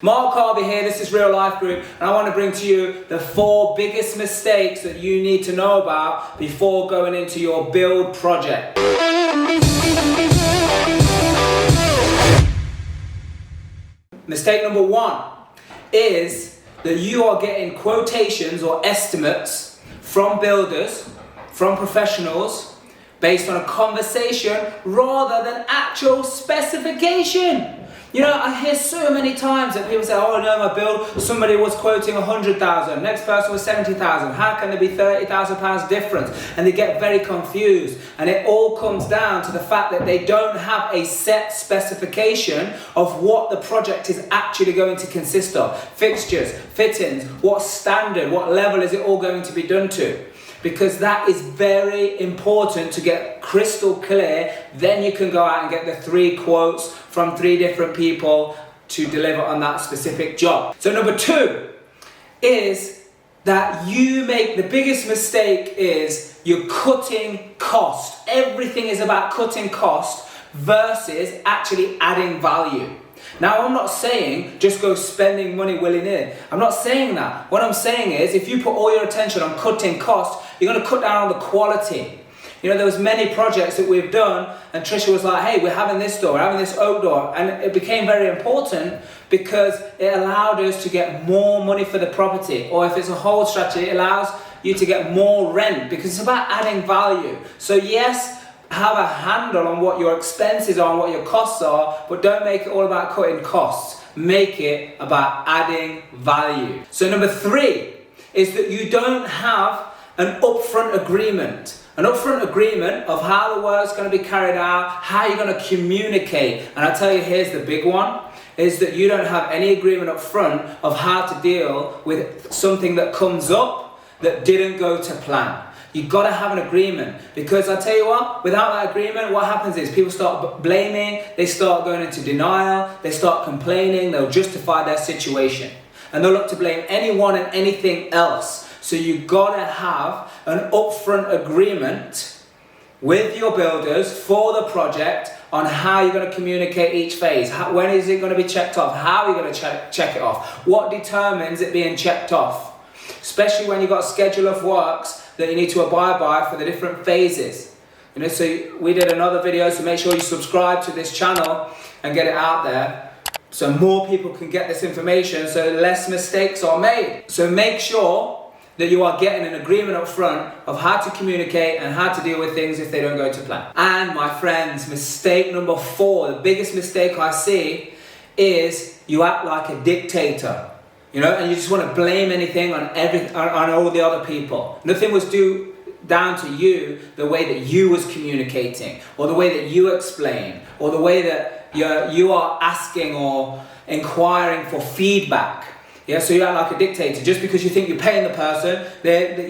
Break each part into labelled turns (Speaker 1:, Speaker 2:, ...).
Speaker 1: Mark Harvey here, this is Real Life Group, and I want to bring to you the 4 biggest mistakes that you need to know about before going into your build project. Mistake number 1 is that you are getting quotations or estimates from builders, from professionals, based on a conversation rather than actual specification. You know, I hear so many times that people say, oh no, my build, somebody was quoting 100,000, next person was 70,000, how can there be £30,000 difference? And they get very confused. And it all comes down to the fact that they don't have a set specification of what the project is actually going to consist of. Fixtures, fittings, what standard, what level is it all going to be done to? Because that is very important to get crystal clear. Then you can go out and get the 3 quotes from 3 different people to deliver on that specific job. So number 2 is that you make the biggest mistake is you're cutting cost. Everything is about cutting cost versus actually adding value. Now, I'm not saying just go spending money willy-nilly. I'm not saying that. What I'm saying is if you put all your attention on cutting costs, you're going to cut down on the quality. You know, there was many projects that we've done and Trisha was like, hey, we're having this door, we're having this oak door. And it became very important because it allowed us to get more money for the property. Or if it's a hold strategy, it allows you to get more rent because it's about adding value. So yes, have a handle on what your expenses are and what your costs are, but don't make it all about cutting costs. Make it about adding value. So number 3 is that you don't have an upfront agreement. An upfront agreement of how the work's going to be carried out, how you're going to communicate. And I tell you, here's the big one, is that you don't have any agreement up front of how to deal with something that comes up that didn't go to plan. You've got to have an agreement, because I tell you what, without that agreement, what happens is people start blaming, they start going into denial, they start complaining, they'll justify their situation. And they'll look to blame anyone and anything else. So you've got to have an upfront agreement with your builders for the project on how you're going to communicate each phase. When is it going to be checked off? How are you going to check it off? What determines it being checked off? Especially when you've got a schedule of works that you need to abide by for the different phases. You know, so we did another video, so make sure you subscribe to this channel and get it out there so more people can get this information so less mistakes are made. So make sure that you are getting an agreement up front of how to communicate and how to deal with things if they don't go to plan. And my friends, mistake number 4, the biggest mistake I see is you act like a dictator. You know, and you just want to blame anything on all the other people. Nothing was down to you, the way that you was communicating, or the way that you explain, or the way that you are asking or inquiring for feedback. Yeah, so you act like a dictator just because you think you're paying the person.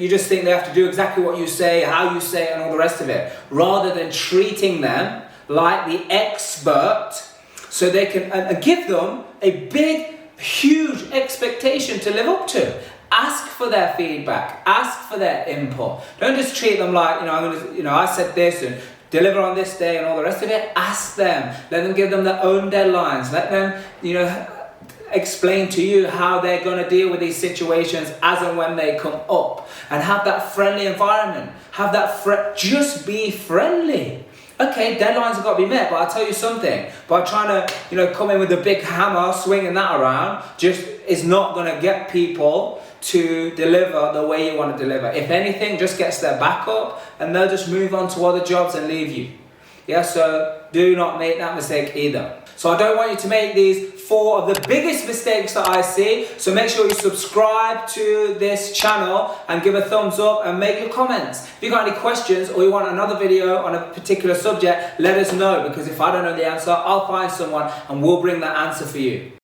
Speaker 1: You just think they have to do exactly what you say, how you say it, and all the rest of it, rather than treating them like the expert, so they can and give them a big, huge expectation to live up to. Ask for their feedback, ask for their input. Don't just treat them like, I said this and deliver on this day and all the rest of it. Ask them, let them give them their own deadlines, let them, explain to you how they're going to deal with these situations as and when they come up, and have that friendly environment. Have that just be friendly. Okay, deadlines have got to be met, but I'll tell you something. By trying to, come in with a big hammer, swinging that around, just is not going to get people to deliver the way you want to deliver. If anything, just gets their back up, and they'll just move on to other jobs and leave you. Yeah, so do not make that mistake either. So I don't want you to make these 4 of the biggest mistakes that I see. So make sure you subscribe to this channel and give a thumbs up and make your comments. If you've got any questions or you want another video on a particular subject, let us know, because if I don't know the answer, I'll find someone and we'll bring that answer for you.